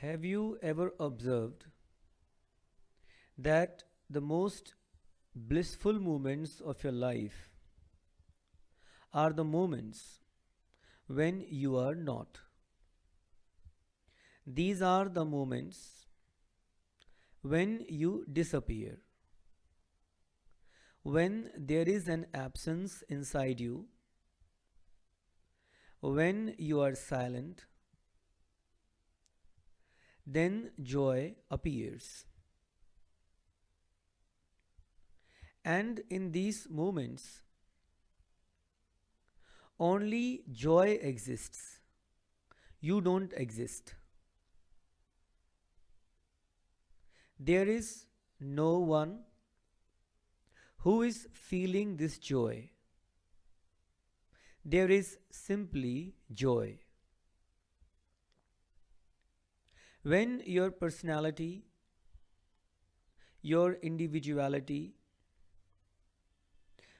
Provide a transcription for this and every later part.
Have you ever observed that the most blissful moments of your life are the moments when you are not? These are the moments when you disappear, when there is an absence inside you, when you are silent, then joy appears. And in these moments, only joy exists. You don't exist. There is no one who is feeling this joy. There is simply joy. When your personality, your individuality,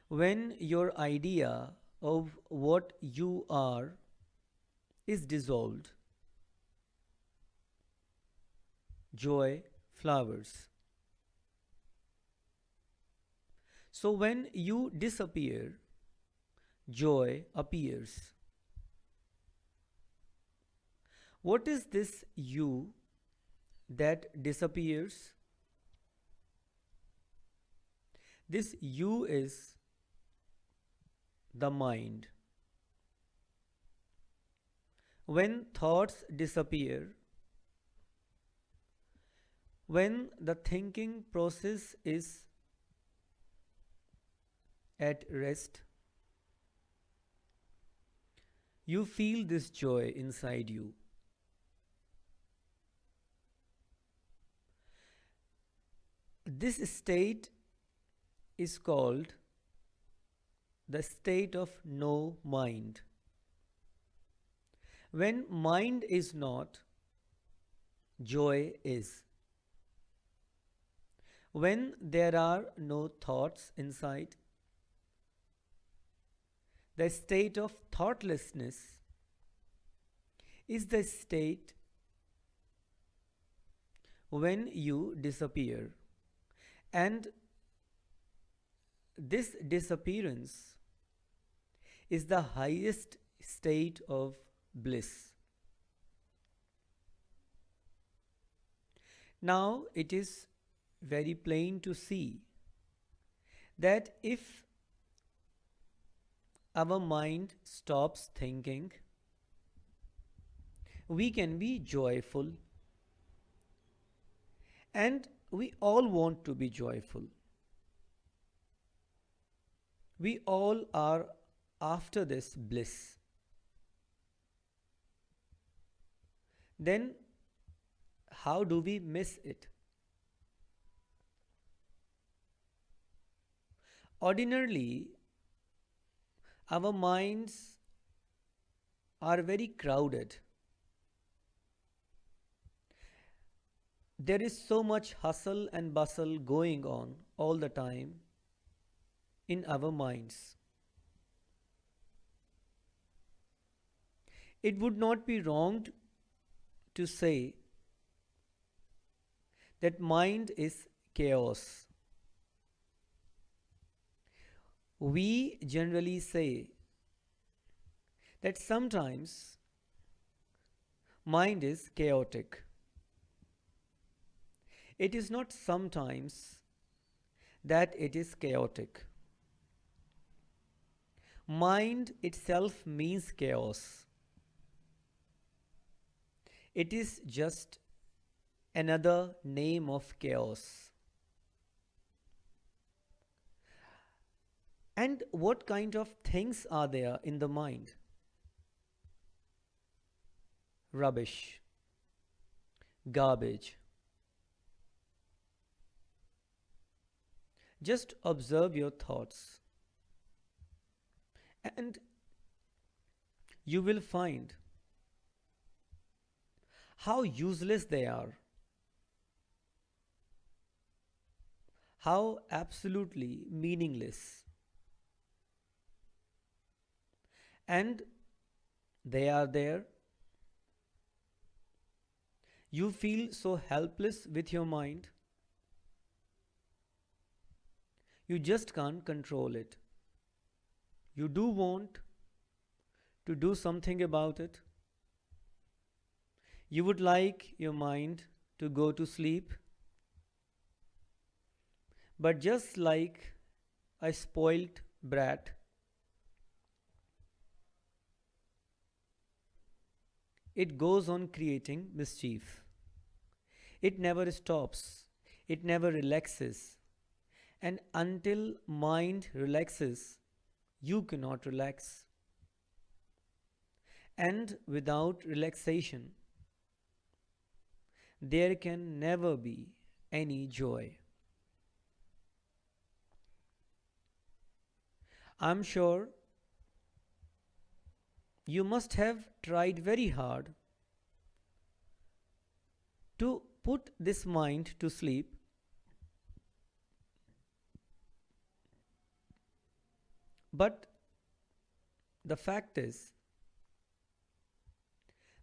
when your idea of what you are is dissolved, joy flowers. So when you disappear, joy appears. What is this you that disappears? This you is the mind. When thoughts disappear, when the thinking process is at rest, you feel this joy inside you. This state is called the state of no mind. When mind is not, joy is. When there are no thoughts inside, the state of thoughtlessness is the state when you disappear. And this disappearance is the highest state of bliss. Now it is very plain to see that if our mind stops thinking, we can be joyful. And we all want to be joyful. We all are after this bliss. Then, how do we miss it? Ordinarily, our minds are very crowded. There is so much hustle and bustle going on all the time in our minds. It would not be wrong to say that mind is chaos. We generally say that sometimes mind is chaotic. It is not sometimes that it is chaotic. Mind itself means chaos. It is just another name of chaos. And what kind of things are there in the mind? Rubbish, garbage. Just observe your thoughts and you will find how useless they are, how absolutely meaningless. And they are there. You feel so helpless with your mind, you just can't control it. You do want to do something about it. You would like your mind to go to sleep, but just like a spoilt brat, it goes on creating mischief. It never stops, it never relaxes, and until mind relaxes, you cannot relax. And without relaxation, there can never be any joy. I'm sure you must have tried very hard to put this mind to sleep, but the fact is,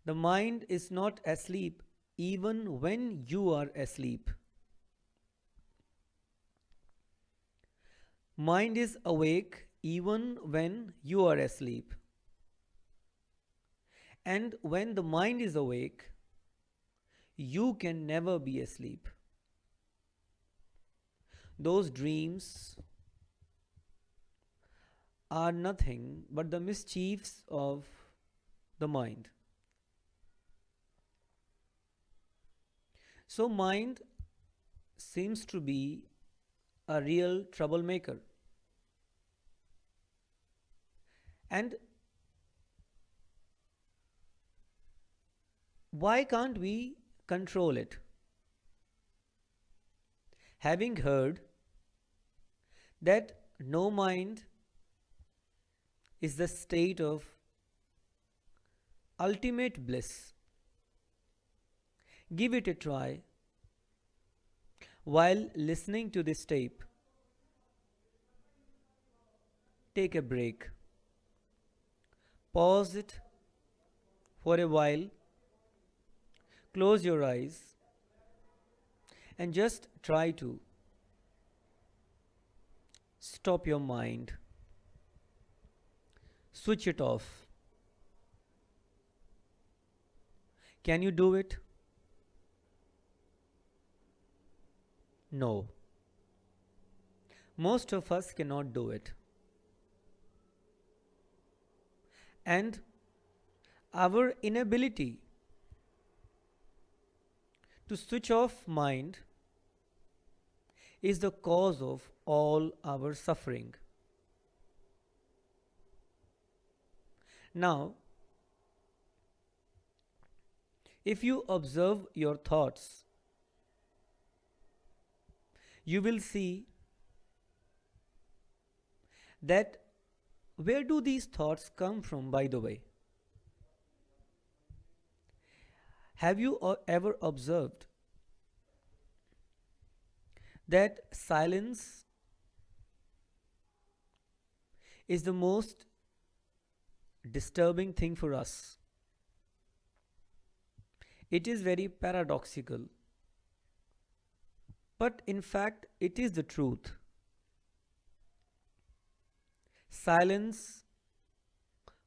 the mind is not asleep even when you are asleep. Mind is awake even when you are asleep. And when the mind is awake, you can never be asleep. Those dreams are nothing but the mischiefs of the mind. So, mind seems to be a real troublemaker. And why can't we control it? Having heard that no mind is the state of ultimate bliss, give it a try while listening to this tape. Take a break, pause it for a while, close your eyes, and just try to stop your mind, switch it off. Can you do it? No. Most of us cannot do it. And our inability to switch off mind is the cause of all our suffering. Now, if you observe your thoughts, you will see that where do these thoughts come from, by the way? Have you ever observed that silence is the most disturbing thing for us? It is very paradoxical, but in fact, it is the truth. Silence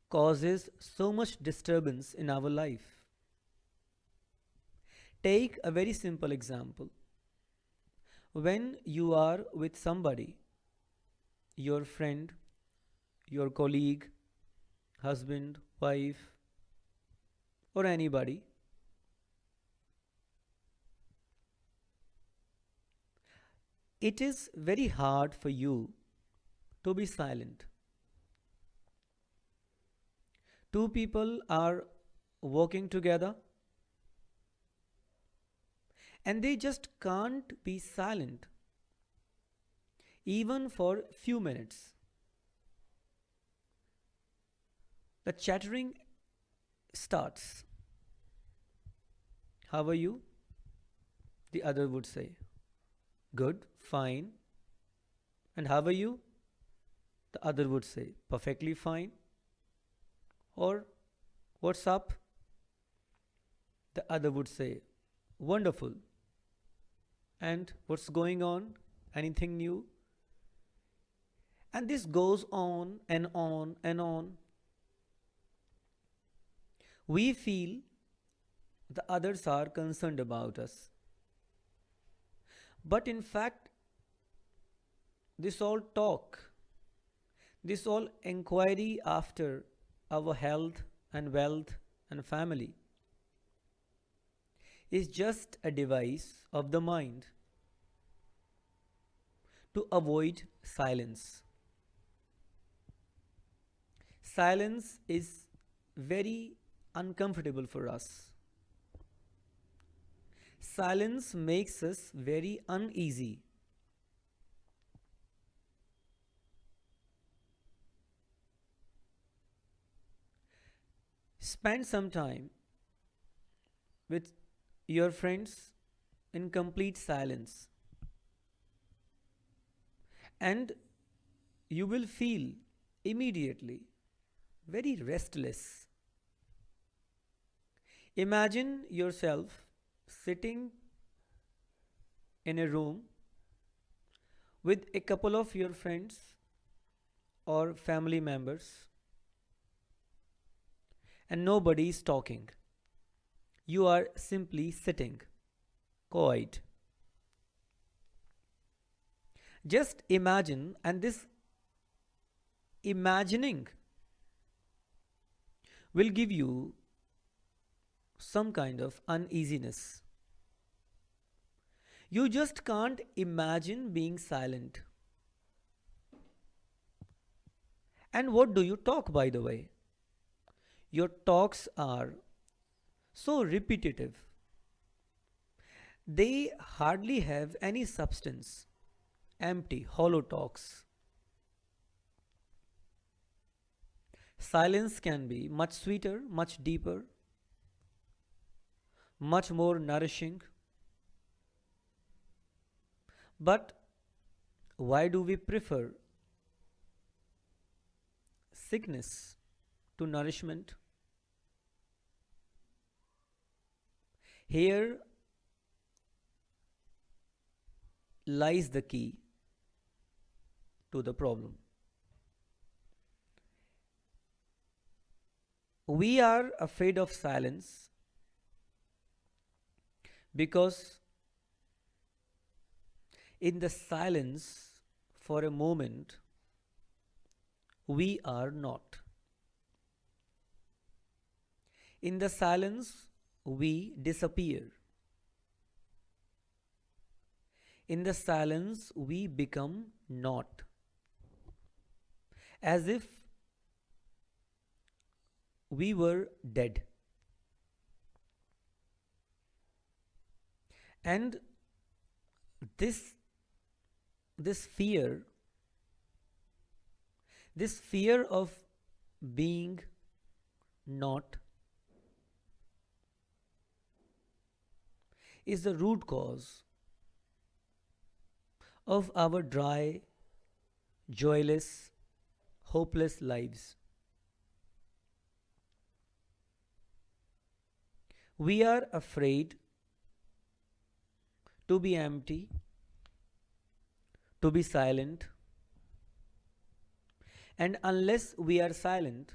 causes so much disturbance in our life. Take a very simple example. When you are with somebody, your friend, your colleague, husband, wife, or anybody, it is very hard for you to be silent. Two people are working together and they just can't be silent even for few minutes. The chattering starts. How are you? The other would say, good, fine. And how are you? The other would say, perfectly fine. Or, what's up? The other would say, Wonderful. And what's going on? Anything new? And this goes on and on and on. We feel the others are concerned about us. But in fact, this all talk, this all inquiry after our health and wealth and family is just a device of the mind to avoid silence. Silence is very uncomfortable for us. Silence makes us very uneasy. Spend some time with your friends in complete silence, and you will feel immediately very restless. Imagine yourself sitting in a room with a couple of your friends or family members, and nobody is talking. You are simply sitting, quiet. Just imagine, and this imagining will give you some kind of uneasiness. You just can't imagine being silent. And what do you talk, by the way? Your talks are so repetitive. They hardly have any substance, empty, hollow talks. Silence can be much sweeter, much deeper, much more nourishing. But why do we prefer sickness to nourishment? Here lies the key to the problem. We are afraid of silence because in the silence, for a moment, we are not. In the silence, we disappear. In the silence, we become not. As if we were dead. And this fear of being not is the root cause of our dry, joyless, hopeless lives. We are afraid to be empty, to be silent, and unless we are silent,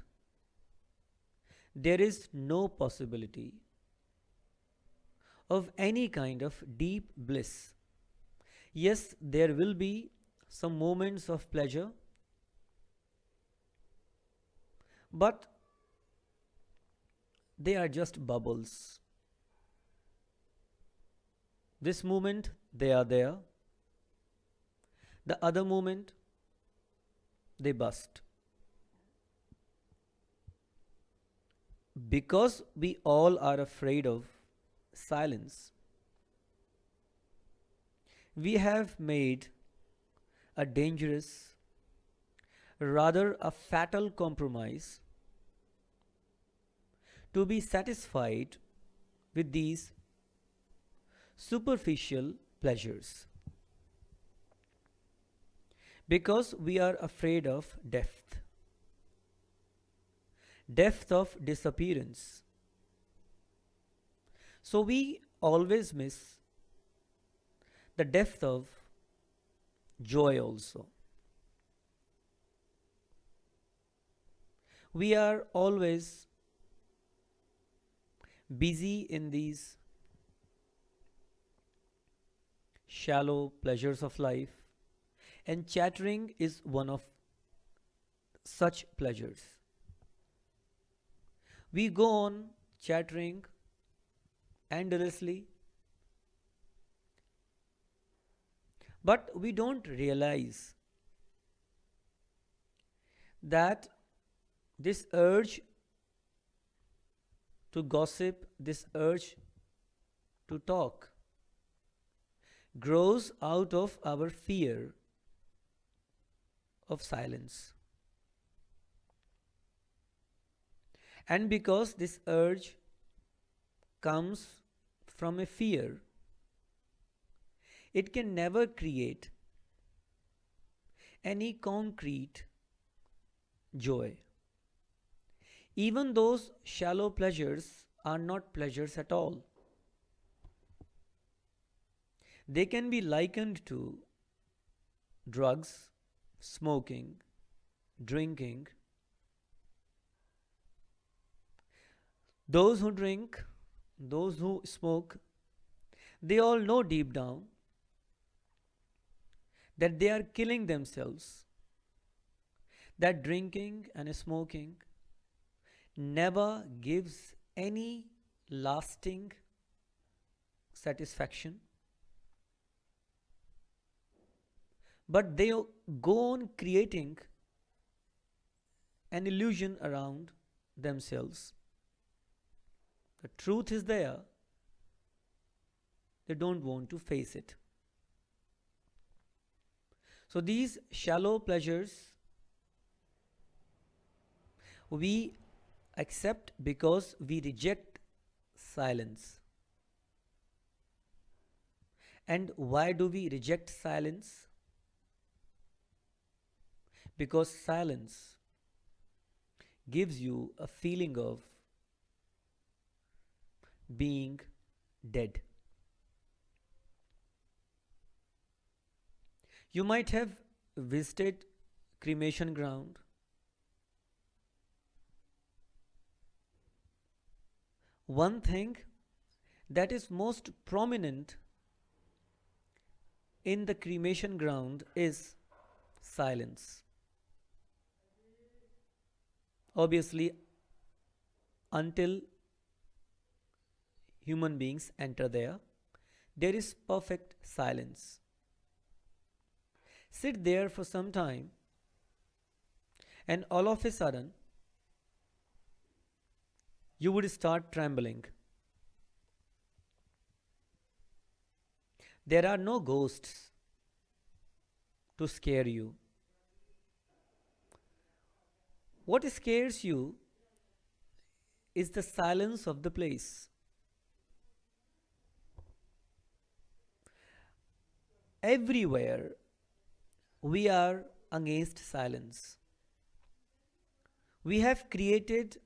there is no possibility of any kind of deep bliss. Yes, there will be some moments of pleasure, but they are just bubbles. This moment, they are there. The other moment, they burst. Because we all are afraid of silence, we have made a dangerous, rather a fatal compromise to be satisfied with these superficial pleasures. Because we are afraid of death, death of disappearance. So we always miss the depth of joy also. We are always busy in these shallow pleasures of life, and chattering is one of such pleasures. We go on chattering endlessly, but we don't realize that this urge to gossip, this urge to talk, grows out of our fear of silence. And because this urge comes from a fear, it can never create any concrete joy. Even those shallow pleasures are not pleasures at all. They can be likened to drugs, smoking, drinking. Those who drink, those who smoke, they all know deep down that they are killing themselves, that drinking and smoking never gives any lasting satisfaction, but they go on creating an illusion around themselves. The truth is there, they don't want to face it. So these shallow pleasures we accept because we reject silence. And why do we reject silence? Because silence gives you a feeling of being dead. You might have visited cremation ground. One thing that is most prominent in the cremation ground is silence. Obviously, until human beings enter there is perfect silence. Sit there for some time, and all of a sudden, you would start trembling. There are no ghosts to scare you. What scares you is the silence of the place. Everywhere we are against silence. We have created,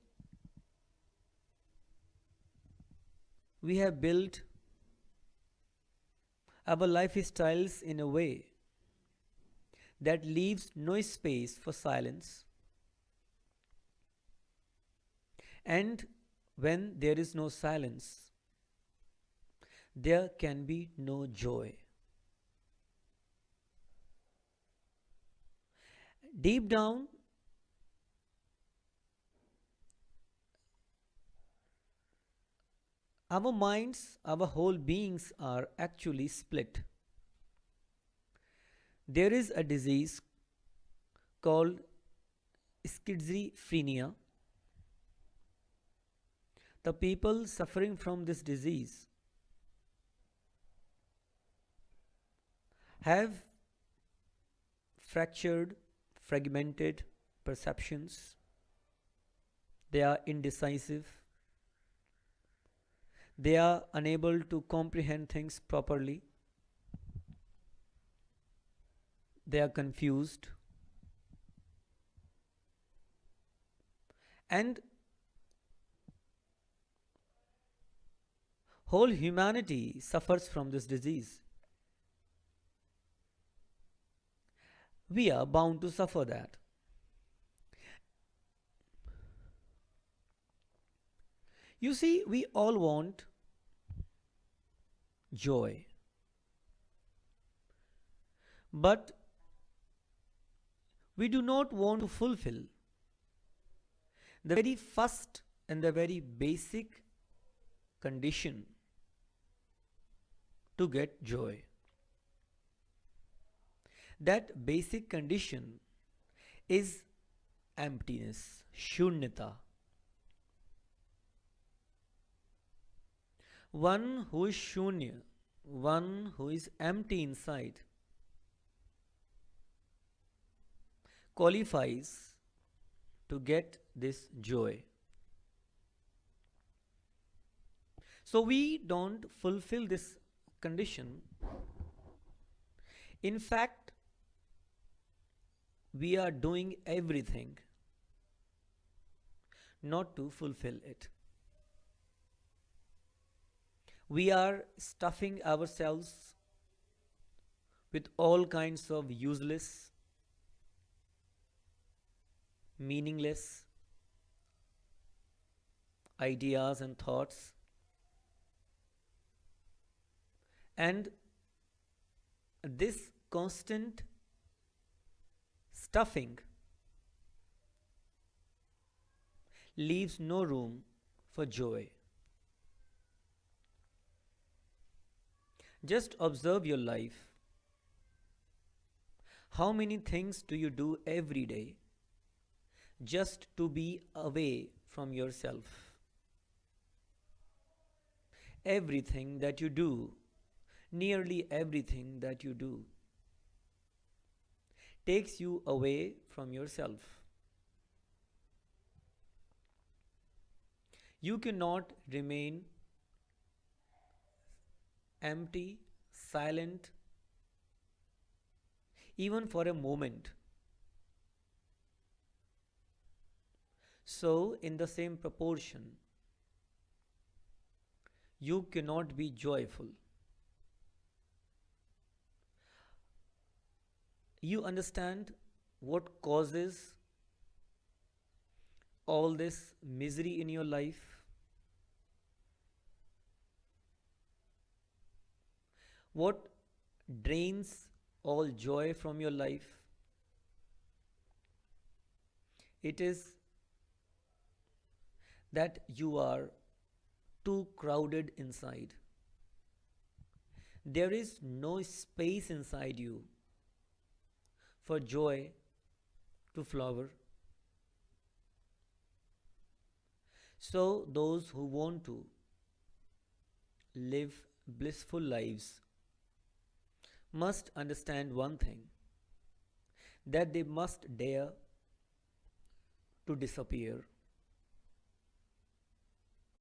we have built our lifestyles in a way that leaves no space for silence. And when there is no silence, there can be no joy. Deep down, our minds, our whole beings are actually split. There is a disease called schizophrenia. The people suffering from this disease have fractured, fragmented perceptions. They are indecisive. They are unable to comprehend things properly. They are confused. And Whole humanity suffers from this disease. We are bound to suffer that. You see, we all want joy. But we do not want to fulfill the very first and the very basic condition to get joy. That basic condition is emptiness, shunyata. One who is shunya, one who is empty inside, qualifies to get this joy. So we don't fulfill this condition. In fact, we are doing everything not to fulfill it. We are stuffing ourselves with all kinds of useless, meaningless ideas and thoughts, and this constant stuffing leaves no room for joy. Just observe your life. How many things do you do every day just to be away from yourself? Everything that you do, nearly everything that you do, takes you away from yourself. You cannot remain empty, silent, even for a moment. So, in the same proportion, you cannot be joyful. You understand what causes all this misery in your life? What drains all joy from your life? It is that you are too crowded inside. There is no space inside you for joy to flower. So, those who want to live blissful lives must understand one thing, that they must dare to disappear.